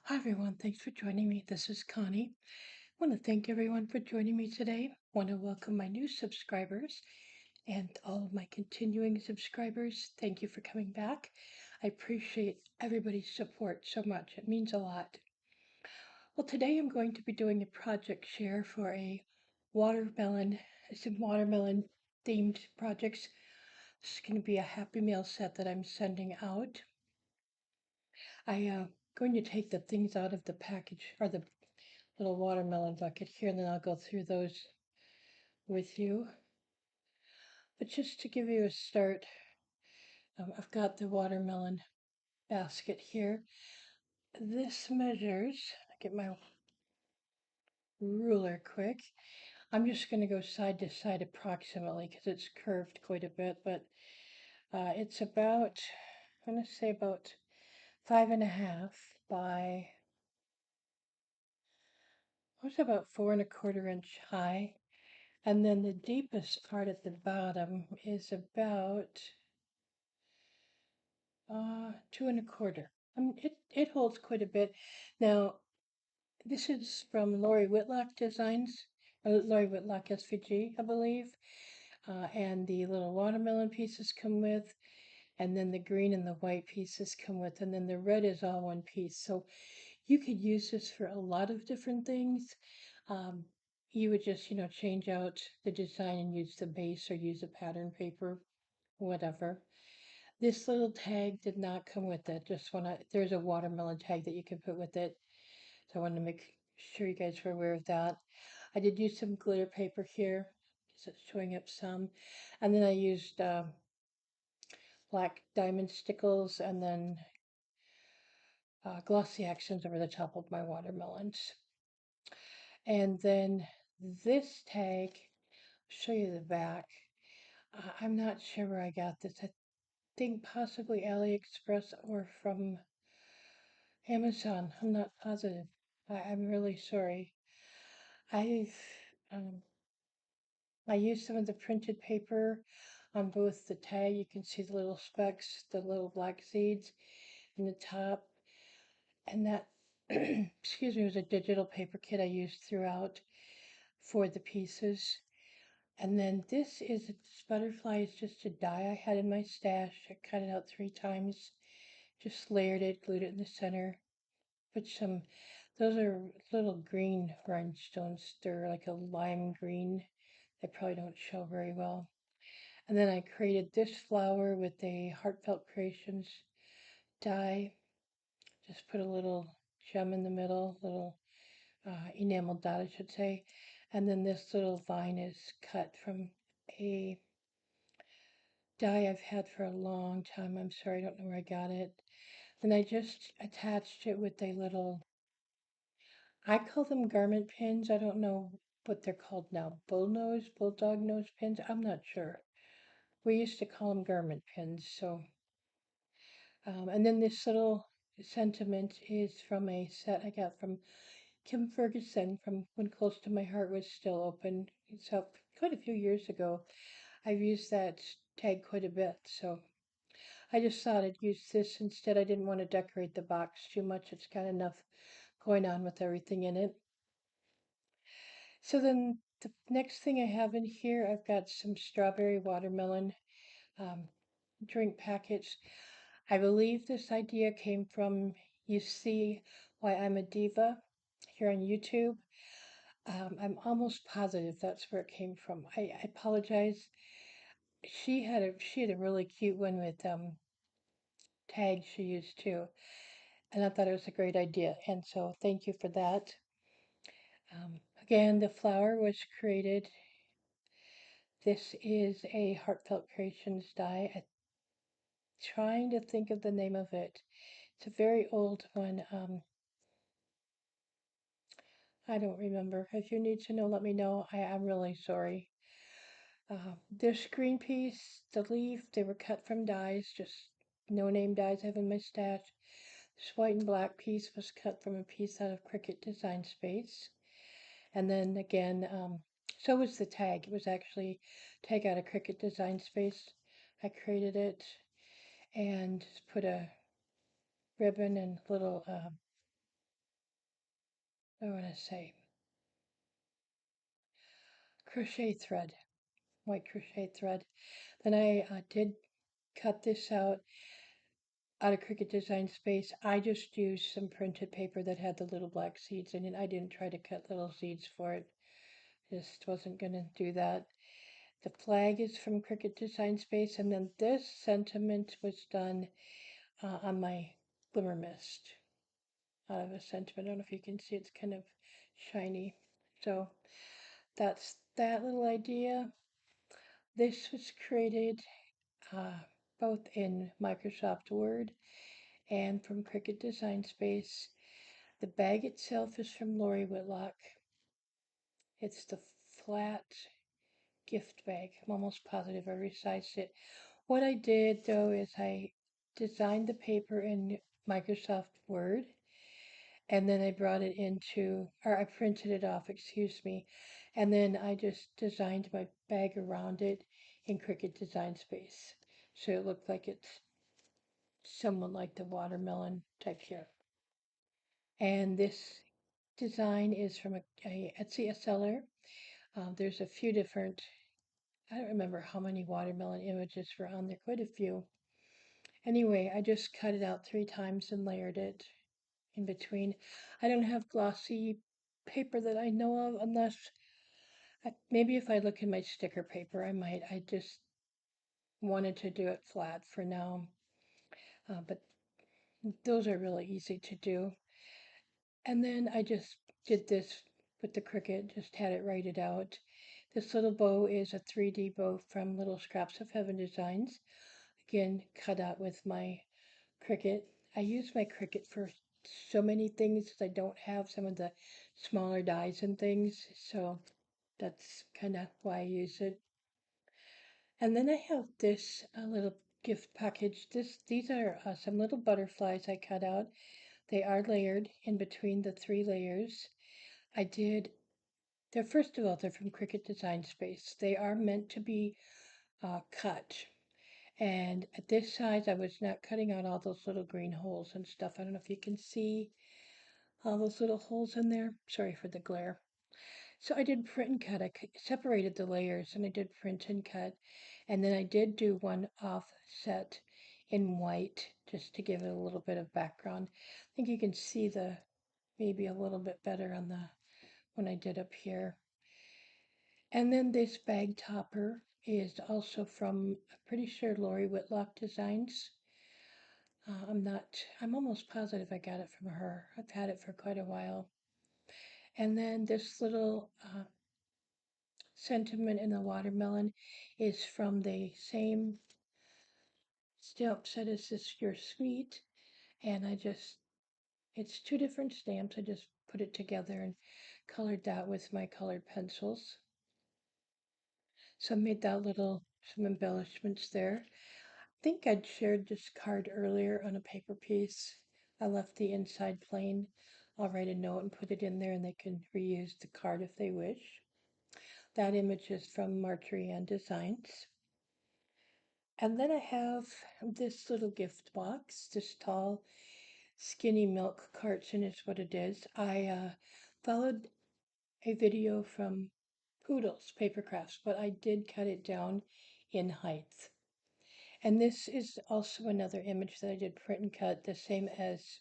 Hi everyone, thanks for joining me. This is Connie. I want to thank everyone for joining me today. I want to welcome my new subscribers and all of my continuing subscribers. Thank you for coming back. I appreciate everybody's support so much. It means a lot. Well, today I'm going to be doing a project share for watermelon, some watermelon themed projects. This is going to be a Happy Meal set that I'm sending out. I'm going to take the things out of the package or the little watermelon bucket here, and then I'll go through those with you. But just to give you a start, I've got the watermelon basket here. This measures, get my ruler quick. I'm just going to go side to side approximately because it's curved quite a bit, but it's about, I'm going to say about 5.5 by, what's about 4.25 inch high. And then the deepest part at the bottom is about 2.25. It holds quite a bit. Now, this is from Lori Whitlock Designs, or Lori Whitlock SVG, I believe. And the little watermelon pieces come with, and then the green and the white pieces come with, and then the red is all one piece. So you could use this for a lot of different things. Um, you would just, change out the design and use the base or use a pattern paper, whatever. This little tag did not come with it. There's a watermelon tag that you can put with it. So I wanted to make sure you guys were aware of that. I did use some glitter paper here because it's showing up some. And then I used black diamond stickles and then glossy accents over the top of my watermelons. And then this tag, I'll show you the back. I'm not sure where I got this. I think possibly AliExpress or from Amazon. I'm not positive. I'm really sorry. I've um, I used some of the printed paper on both the tag. You can see the little specks, the little black seeds in the top, and that excuse me was a digital paper kit I used throughout for the pieces. And then this butterfly is just a die I had in my stash. I cut it out 3 times, just layered it, glued it in the center. Put some, those are little green rhinestones. They're like a lime green. They probably don't show very well. And then I created this flower with a Heartfelt Creations die. Just put a little gem in the middle, little enamel dot, I should say. And then this little vine is cut from a die I've had for a long time. I'm sorry, I don't know where I got it. And I just attached it with a little, I call them garment pins. I don't know what they're called now. Bulldog nose pins. I'm not sure. We used to call them garment pins. And then this little sentiment is from a set I got from Kim Ferguson from when Close to My Heart was still open. It's up quite a few years ago. I've used that tag quite a bit, so I just thought I'd use this instead. I didn't want to decorate the box too much. It's got enough going on with everything in it. So then the next thing I have in here, I've got some strawberry watermelon um, drink packets. I believe this idea came from You See Why I'm a Diva here on YouTube. I'm almost positive that's where it came from. I apologize. She had a really cute one with tags she used too, and I thought it was a great idea. And so thank you for that. Again, the flower was created. This is a Heartfelt Creations die. I'm trying to think of the name of it. It's a very old one. I don't remember. If you need to know, let me know. I'm really sorry. This green piece, the leaf, they were cut from dies, just no name dies I have in my stash. This white and black piece was cut from a piece out of Cricut Design Space. And then again, so was the tag. It was actually tag out of Cricut Design Space. I created it and put a ribbon and little I want to say crochet thread, white crochet thread. Then I did cut this out of Cricut Design Space. I just used some printed paper that had the little black seeds in it. I didn't try to cut little seeds for it. Just wasn't going to do that. The flag is from Cricut Design Space, and then this sentiment was done on my glimmer mist out of a sentiment. I don't know if you can see, it's kind of shiny. So that's that little idea. This was created uh, both in Microsoft Word and from Cricut Design Space. The bag itself is from Lori Whitlock. It's the flat gift bag. I'm almost positive I resized it. What I did though is I designed the paper in Microsoft Word, and then I brought it into, or I printed it off, excuse me, and then I just designed my bag around it in Cricut Design Space. So it looked like it's somewhat like the watermelon type here. And this design is from a Etsy seller. There's a few different, I don't remember how many watermelon images were on there, quite a few. Anyway, I just cut it out 3 times and layered it in between. I don't have glossy paper that I know of, unless maybe if I look in my sticker paper, I might. I just wanted to do it flat for now, but those are really easy to do. And then I just did this with the Cricut, just had it write it out. This little bow is a 3D bow from Little Scraps of Heaven Designs. Again, cut out with my Cricut. I use my Cricut for so many things. I don't have some of the smaller dies and things, so that's kind of why I use it. And then I have this little gift package. These are some little butterflies I cut out. They are layered in between the 3 layers. I did. They're first of all, they're from Cricut Design Space. They are meant to be cut. And at this size, I was not cutting out all those little green holes and stuff. I don't know if you can see all those little holes in there. Sorry for the glare. So I did print and cut. Separated the layers and I did print and cut. And then I did do one offset in white just to give it a little bit of background. I think you can see the maybe a little bit better on the when I did up here. And then this bag topper is also from, I'm pretty sure Lori Whitlock Designs. I'm almost positive I got it from her. I've had it for quite a while. And then this little sentiment in the watermelon is from the same stamp set as this You're Sweet. And it's 2 different stamps. I just put it together and colored that with my colored pencils. So I made some embellishments there. I think I'd shared this card earlier on a paper piece. I left the inside plain. I'll write a note and put it in there and they can reuse the card if they wish. That image is from Marjorie Ann Designs. And then I have this little gift box, this tall, skinny milk carton is what it is. I followed a video from Poodles Paper Crafts, but I did cut it down in height. And this is also another image that I did print and cut, the same as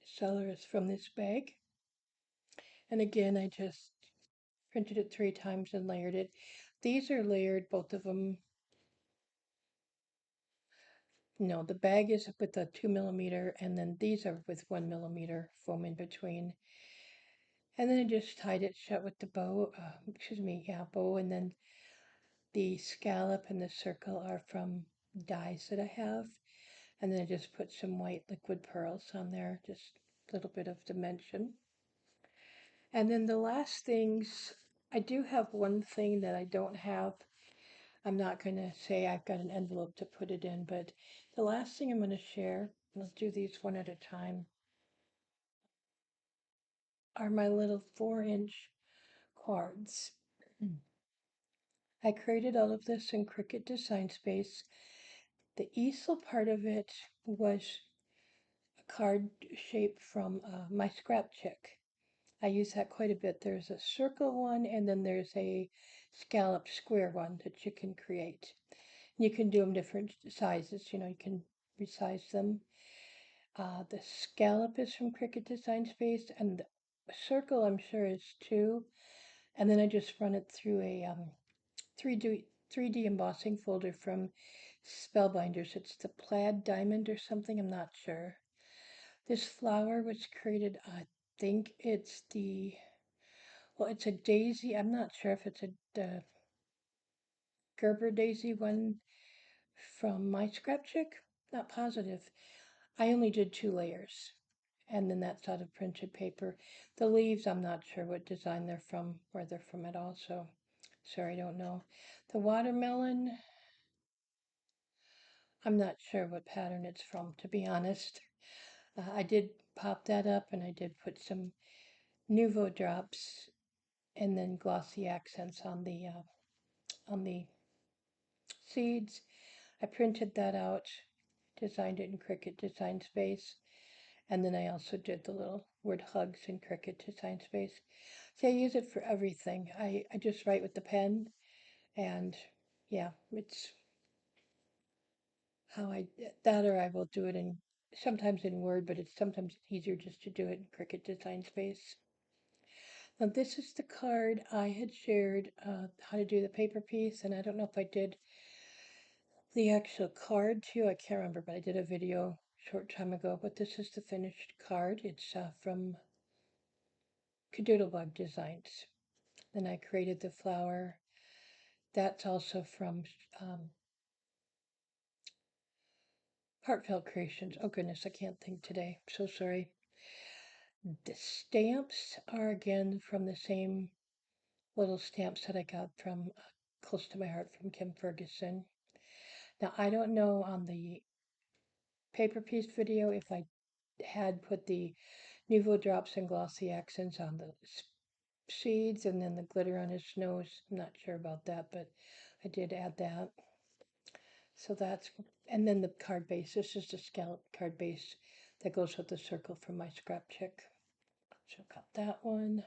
seller is from this bag. And again, I just printed it 3 times and layered it. These are layered, both of them. No, the bag is with a 2mm, and then these are with 1mm foam in between. And then I just tied it shut with the bow, bow, and then the scallop and the circle are from dies that I have. And then I just put some white liquid pearls on there, just a little bit of dimension. And then the last things, I do have one thing that I don't have. I'm not going to say I've got an envelope to put it in, but the last thing I'm going to share, let's do these one at a time, are my little 4-inch cards. I created all of this in Cricut Design Space. The easel part of it was a card shape from my scrap chick. I use that quite a bit. There's a circle one and then there's a scallop square one that you can create. You can do them different sizes, you can resize them. The scallop is from Cricut Design Space, and the circle I'm sure is too. And then I just run it through a 3D embossing folder from Spellbinders. It's the plaid diamond or something, I'm not sure. This flower was created, I think it's a daisy. I'm not sure if it's a Gerber daisy one from my scrapbook. Not positive. I only did 2 layers. And then that's out of printed paper. The leaves, I'm not sure what design they're from, where they're from at all, so sorry, I don't know. The watermelon, I'm not sure what pattern it's from, to be honest. I did pop that up and I did put some Nouveau drops and then glossy accents on the seeds. I printed that out, designed it in Cricut Design Space, and then I also did the little word hugs in Cricut Design Space. So I use it for everything. I just write with the pen, and yeah, it's how that or I will do it in sometimes in Word, but it's sometimes easier just to do it in Cricut Design Space. Now this is the card I had shared how to do the paper piece, and I don't know if I did the actual card too. I can't remember, but I did a video short time ago. But this is the finished card. It's from Kadoodle Designs. Then I created the flower. That's also from um, Heartfelt Creations. Oh goodness, I can't think today. So sorry. The stamps are again from the same little stamps that I got from Close to My Heart from Kim Ferguson. Now I don't know on the paper piece video if I had put the Nouveau drops and glossy accents on the seeds and then the glitter on his nose. I'm not sure about that, but I did add that. So that's, and then the card base. This is the scallop card base that goes with the circle from my scrap chick. So got that one.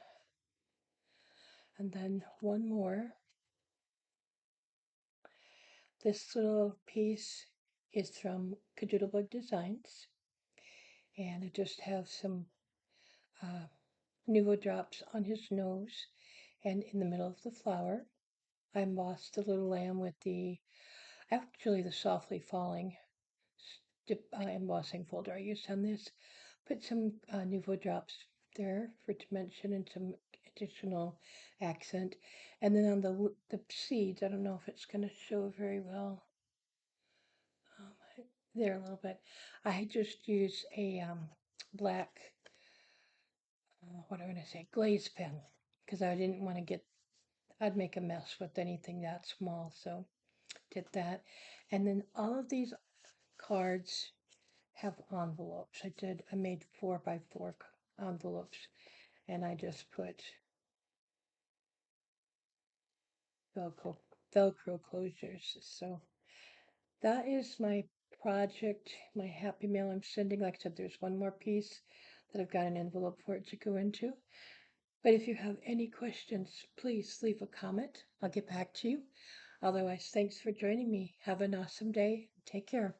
And then one more. This little piece is from Kadoodle Designs. And I just have some uh, Nouveau drops on his nose and in the middle of the flower. I embossed the little lamb with the softly falling embossing folder I used on this. Put some Nouveau drops there for dimension and some additional accent. And then on the seeds, I don't know if it's going to show very well. There a little bit. I just use a black, what am I going to say, glaze pen, because I didn't want to I'd make a mess with anything that small, so did that. And then all of these cards have envelopes. I made 4x4 envelopes, and I just put Velcro, Velcro closures. So that is my project, my happy mail I'm sending. Like I said, there's one more piece that I've got an envelope for it to go into. But if you have any questions, please leave a comment. I'll get back to you. Otherwise, thanks for joining me. Have an awesome day. Take care.